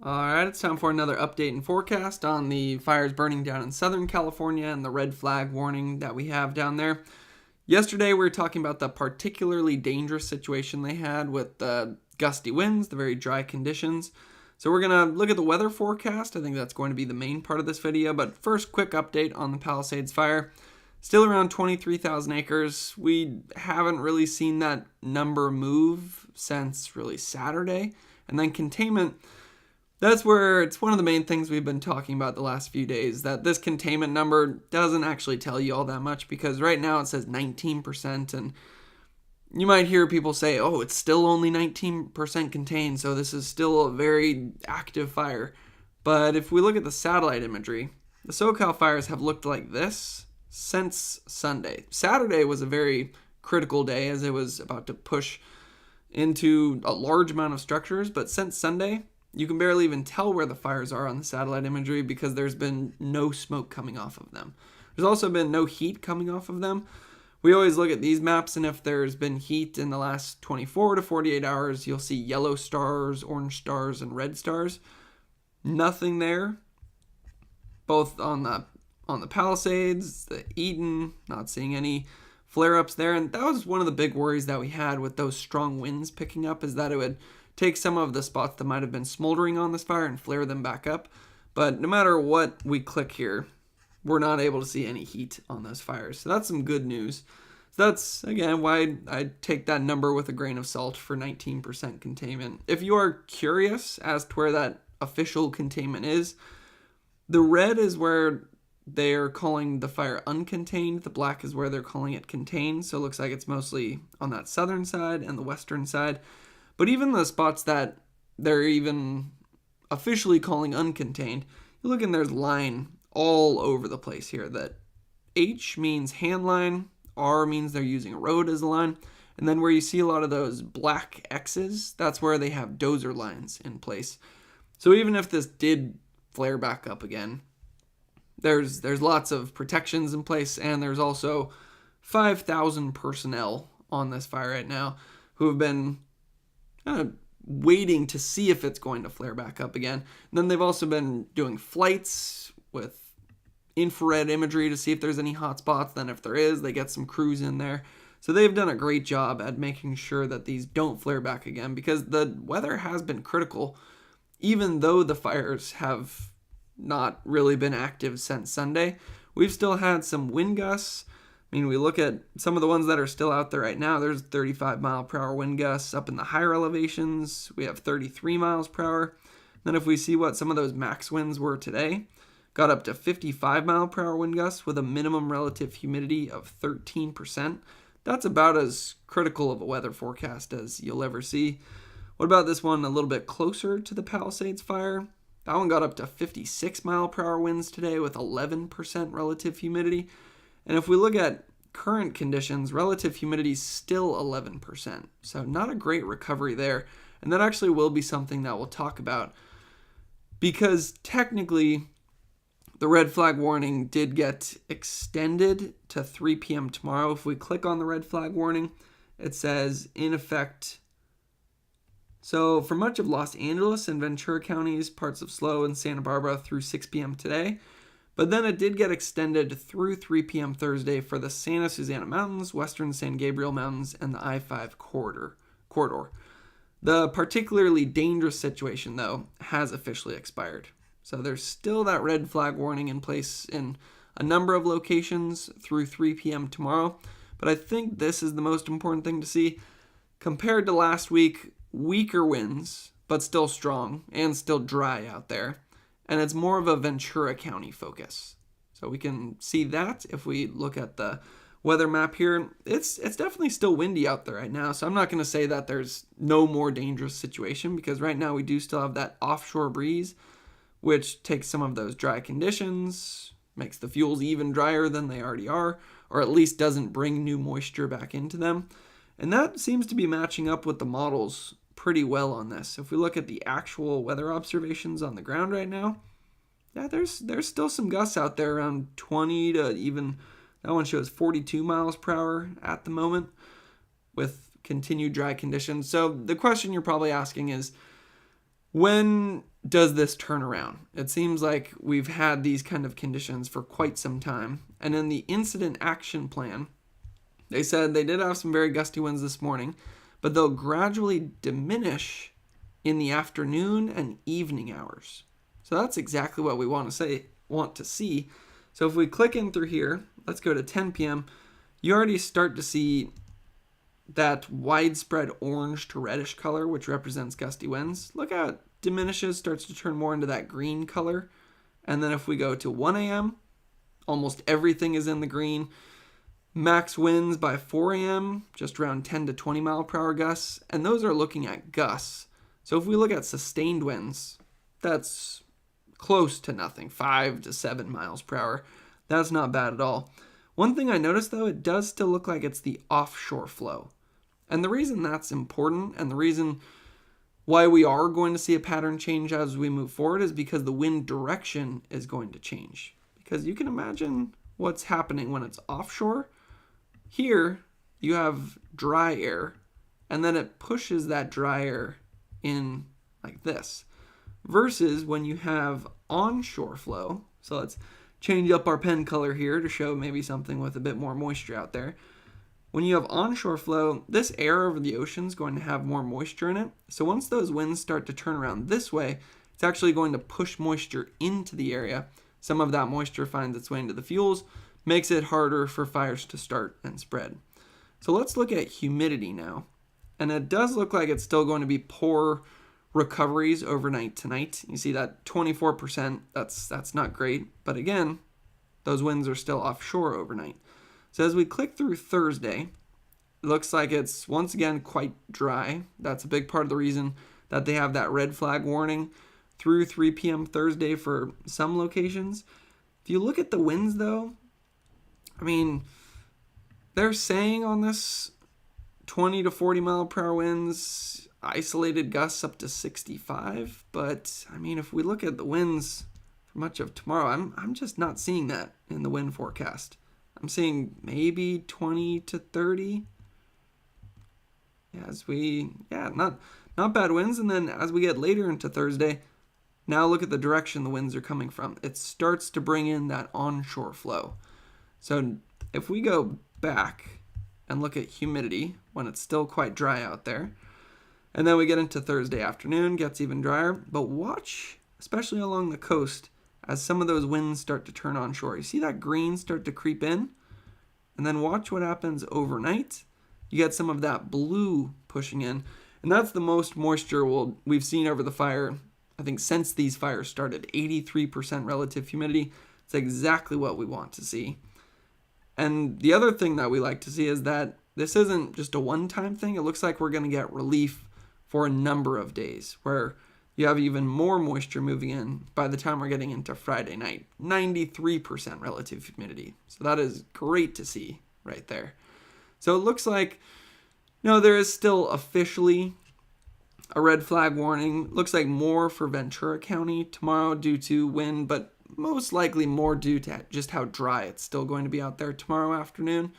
Alright, it's time for another update and forecast on the fires burning down in Southern California and the red flag warning that we have down there. Yesterday we were talking about the particularly dangerous situation they had with the gusty winds, the very dry conditions. So we're going to look at the weather forecast. I think that's going to be the main part of this video. But first, quick update on the Palisades fire. Still around 23,000 acres. We haven't really seen that number move since really Saturday. And then containment. That's where it's one of the main things we've been talking about the last few days, that this containment number doesn't actually tell you all that much, because right now it says 19%, and you might hear people say, oh, it's still only 19% contained, so this is still a very active fire. But if we look at the satellite imagery, the SoCal fires have looked like this since Sunday. Saturday was a very critical day as it was about to push into a large amount of structures, but since Sunday, you can barely even tell where the fires are on the satellite imagery because there's been no smoke coming off of them. There's also been no heat coming off of them. We always look at these maps, and if there's been heat in the last 24 to 48 hours, you'll see yellow stars, orange stars, and red stars. Nothing there. Both on the Palisades, the Eaton, not seeing any flare-ups there. And that was one of the big worries that we had with those strong winds picking up, is that it would take some of the spots that might have been smoldering on this fire and flare them back up. But no matter what we click here, we're not able to see any heat on those fires. So that's some good news. So that's, again, why I take that number with a grain of salt for 19% containment. If you are curious as to where that official containment is, the red is where they're calling the fire uncontained. The black is where they're calling it contained. So it looks like it's mostly on that southern side and the western side. But even the spots that they're even officially calling uncontained, you look and there's line all over the place here. That H means hand line, R means they're using a road as a line, and then where you see a lot of those black X's, that's where they have dozer lines in place. So even if this did flare back up again, there's lots of protections in place, and there's also 5,000 personnel on this fire right now who have been kind of waiting to see if it's going to flare back up again. And then they've also been doing flights with infrared imagery to see if there's any hot spots. Then if there is, they get some crews in there. So they've done a great job at making sure that these don't flare back again, because the weather has been critical, even though the fires have not really been active since Sunday. We've still had some wind gusts. I mean, we look at some of the ones that are still out there right now. There's 35 mile per hour wind gusts up in the higher elevations. We have 33 miles per hour. Then if we see what some of those max winds were today, got up to 55 mile per hour wind gusts with a minimum relative humidity of 13%. That's about as critical of a weather forecast as you'll ever see. What about this one a little bit closer to the Palisades fire? That one got up to 56 mile per hour winds today with 11% relative humidity. And if we look at current conditions, relative humidity is still 11%. So not a great recovery there. And that actually will be something that we'll talk about, because technically the red flag warning did get extended to 3 p.m. tomorrow. If we click on the red flag warning, it says in effect. So for much of Los Angeles and Ventura counties, parts of SLO and Santa Barbara through 6 p.m. today. But then it did get extended through 3 p.m. Thursday for the Santa Susana Mountains, Western San Gabriel Mountains, and the I-5 corridor. The particularly dangerous situation, though, has officially expired. So there's still that red flag warning in place in a number of locations through 3 p.m. tomorrow. But I think this is the most important thing to see. Compared to last week, weaker winds, but still strong and still dry out there. And it's more of a Ventura County focus. So we can see that if we look at the weather map here. It's definitely still windy out there right now. So I'm not going to say that there's no more dangerous situation, because right now we do still have that offshore breeze, which takes some of those dry conditions, makes the fuels even drier than they already are, or at least doesn't bring new moisture back into them. And that seems to be matching up with the models pretty well on this. If we look at the actual weather observations on the ground right now, yeah, there's still some gusts out there around 20 to even, that one shows 42 miles per hour at the moment with continued dry conditions. So the question you're probably asking is, when does this turn around? It seems like we've had these kind of conditions for quite some time. And in the incident action plan, they said they did have some very gusty winds this morning, but they'll gradually diminish in the afternoon and evening hours. So that's exactly what we want to see. So if we click in through here, let's go to 10 p.m., you already start to see that widespread orange to reddish color, which represents gusty winds. Look how it diminishes, starts to turn more into that green color. And then if we go to 1 a.m., almost everything is in the green. Max winds by 4 a.m., just around 10 to 20 mile per hour gusts. And those are looking at gusts. So if we look at sustained winds, that's close to nothing, 5 to 7 miles per hour. That's not bad at all. One thing I noticed, though, it does still look like it's the offshore flow. And the reason that's important, and the reason why we are going to see a pattern change as we move forward, is because the wind direction is going to change. Because you can imagine what's happening when it's offshore. Here, you have dry air, and then it pushes that dry air in like this. Versus when you have onshore flow, so let's change up our pen color here to show maybe something with a bit more moisture out there. When you have onshore flow, this air over the ocean is going to have more moisture in it. So once those winds start to turn around this way, it's actually going to push moisture into the area. Some of that moisture finds its way into the fuels, makes it harder for fires to start and spread. So let's look at humidity now. And it does look like it's still going to be poor recoveries overnight tonight. You see that 24%, that's not great. But again, those winds are still offshore overnight. So as we click through Thursday, it looks like it's once again quite dry. That's a big part of the reason that they have that red flag warning through 3 p.m. Thursday for some locations. If you look at the winds though, I mean, they're saying on this 20 to 40 mile per hour winds, isolated gusts up to 65. But I mean, if we look at the winds for much of tomorrow, I'm just not seeing that in the wind forecast. I'm seeing maybe 20 to 30. Not bad winds. And then as we get later into Thursday, now look at the direction the winds are coming from. It starts to bring in that onshore flow. So if we go back and look at humidity when it's still quite dry out there, and then we get into Thursday afternoon, gets even drier. But watch, especially along the coast, as some of those winds start to turn onshore. You see that green start to creep in? And then watch what happens overnight. You get some of that blue pushing in. And that's the most moisture we've seen over the fire, I think, since these fires started. 83% relative humidity. It's exactly what we want to see. And the other thing that we like to see is that this isn't just a one-time thing. It looks like we're going to get relief for a number of days, where you have even more moisture moving in by the time we're getting into Friday night. 93% relative humidity. So that is great to see right there. So it looks like, there is still officially a red flag warning. Looks like more for Ventura County tomorrow due to wind, but most likely more due to just how dry it's still going to be out there tomorrow afternoon.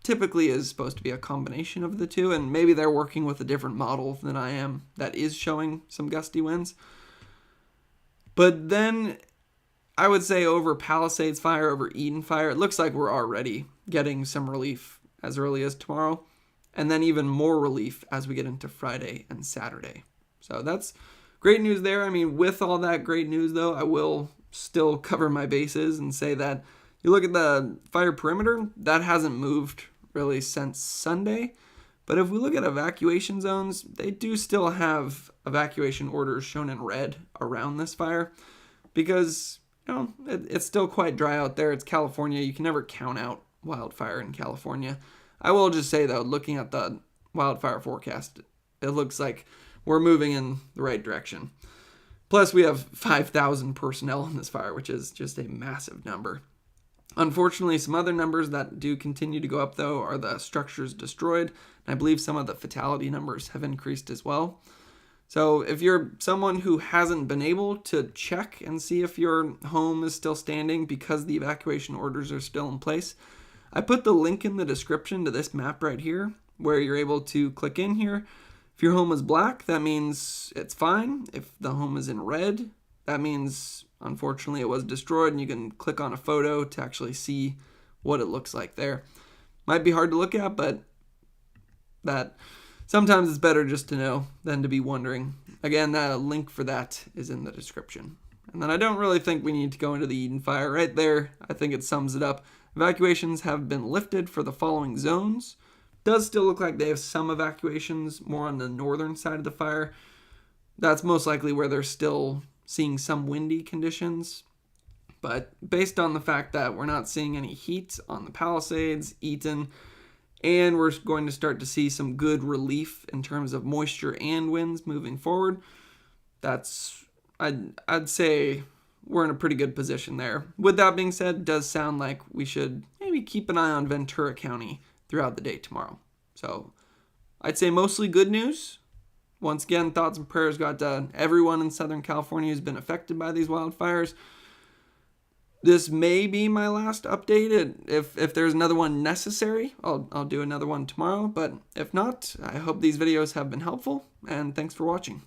Typically is supposed to be a combination of the two, and maybe they're working with a different model than I am that is showing some gusty winds. But then I would say over Palisades fire, over Eaton fire, it looks like we're already getting some relief as early as tomorrow, and then even more relief as we get into Friday and Saturday. So that's great news there. I mean, with all that great news though, I will still cover my bases and say that you look at the fire perimeter, that hasn't moved really since Sunday. But if we look at evacuation zones, they do still have evacuation orders shown in red around this fire because, it's still quite dry out there. It's California. You can never count out wildfire in California. I will just say, though, looking at the wildfire forecast, it looks like we're moving in the right direction. Plus, we have 5,000 personnel in this fire, which is just a massive number. Unfortunately, some other numbers that do continue to go up, though, are the structures destroyed. And I believe some of the fatality numbers have increased as well. So if you're someone who hasn't been able to check and see if your home is still standing because the evacuation orders are still in place, I put the link in the description to this map right here, where you're able to click in here. If If your home is black, that means it's fine. If the home is in red, that means unfortunately it was destroyed, and you can click on a photo to actually see what it looks like there. Might be hard to look at, but that sometimes it's better just to know than to be wondering. Again, that link for that is in the description. And then I don't really think we need to go into the Eaton fire right there. I think it sums it up. Evacuations have been lifted for the following zones. Does still look like they have some evacuations more on the northern side of the fire. That's most likely where they're still seeing some windy conditions. But based on the fact that we're not seeing any heat on the Palisades, Eaton, and we're going to start to see some good relief in terms of moisture and winds moving forward, I'd say we're in a pretty good position there. With that being said, it does sound like we should maybe keep an eye on Ventura County throughout the day tomorrow. So I'd say mostly good news. Once again, thoughts and prayers go out to everyone in Southern California who's been affected by these wildfires. This may be my last update. If there's another one necessary, I'll do another one tomorrow. But if not, I hope these videos have been helpful, and thanks for watching.